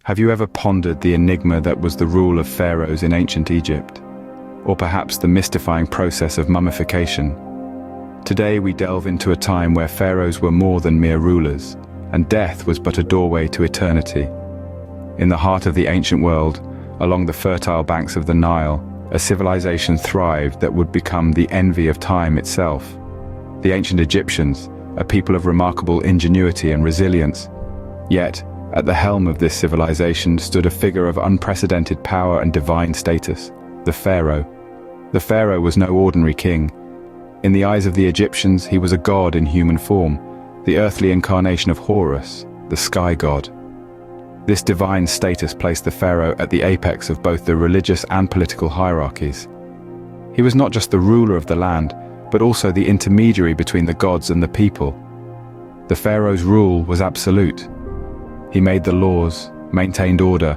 Have you ever pondered the enigma that was the rule of pharaohs in ancient Egypt? Or perhaps the mystifying process of mummification? Today we delve into a time where pharaohs were more than mere rulers, and death was but a doorway to eternity. In the heart of the ancient world, along the fertile banks of the Nile, a civilization thrived that would become the envy of time itself. The ancient Egyptians, a people of remarkable ingenuity and resilience. Yet, at the helm of this civilization stood a figure of unprecedented power and divine status, the pharaoh. The pharaoh was no ordinary king. In the eyes of the Egyptians, he was a god in human form, the earthly incarnation of Horus, the sky god. This divine status placed the pharaoh at the apex of both the religious and political hierarchies. He was not just the ruler of the land, but also the intermediary between the gods and the people. The pharaoh's rule was absolute. He made the laws, maintained order,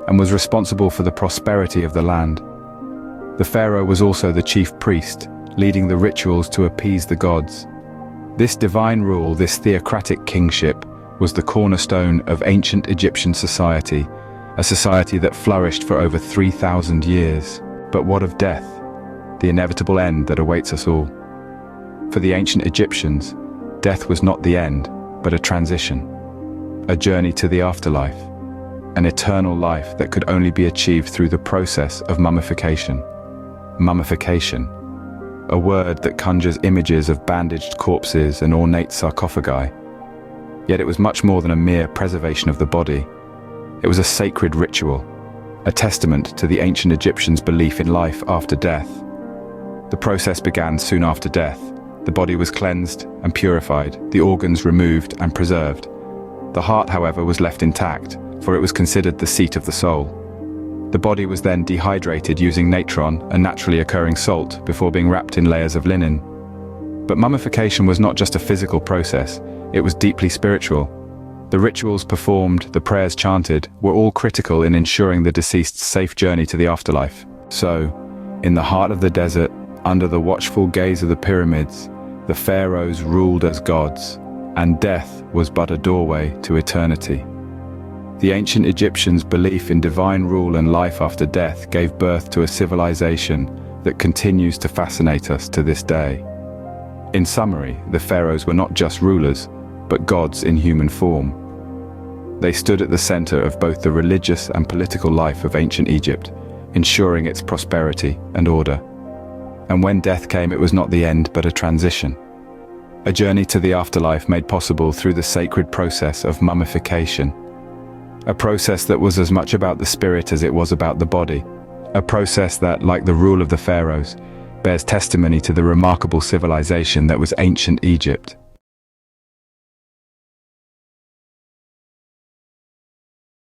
and was responsible for the prosperity of the land. The pharaoh was also the chief priest, leading the rituals to appease the gods. This divine rule, this theocratic kingship, was the cornerstone of ancient Egyptian society, a society that flourished for over 3,000 years. But what of death? The inevitable end that awaits us all. For the ancient Egyptians, death was not the end, but a transition. A journey to the afterlife, an eternal life that could only be achieved through the process of mummification. Mummification, a word that conjures images of bandaged corpses and ornate sarcophagi. Yet it was much more than a mere preservation of the body. It was a sacred ritual, a testament to the ancient Egyptians' belief in life after death. The process began soon after death. The body was cleansed and purified, the organs removed and preserved. The heart, however, was left intact, for it was considered the seat of the soul. The body was then dehydrated using natron, a naturally occurring salt, before being wrapped in layers of linen. But mummification was not just a physical process, it was deeply spiritual. The rituals performed, the prayers chanted, were all critical in ensuring the deceased's safe journey to the afterlife. So, in the heart of the desert, under the watchful gaze of the pyramids, the pharaohs ruled as gods, and death was but a doorway to eternity. The ancient Egyptians' belief in divine rule and life after death gave birth to a civilization that continues to fascinate us to this day. In summary, the pharaohs were not just rulers, but gods in human form. They stood at the center of both the religious and political life of ancient Egypt, ensuring its prosperity and order. And when death came, it was not the end, but a transition. A journey to the afterlife made possible through the sacred process of mummification. A process that was as much about the spirit as it was about the body. A process that, like the rule of the pharaohs, bears testimony to the remarkable civilization that was ancient Egypt.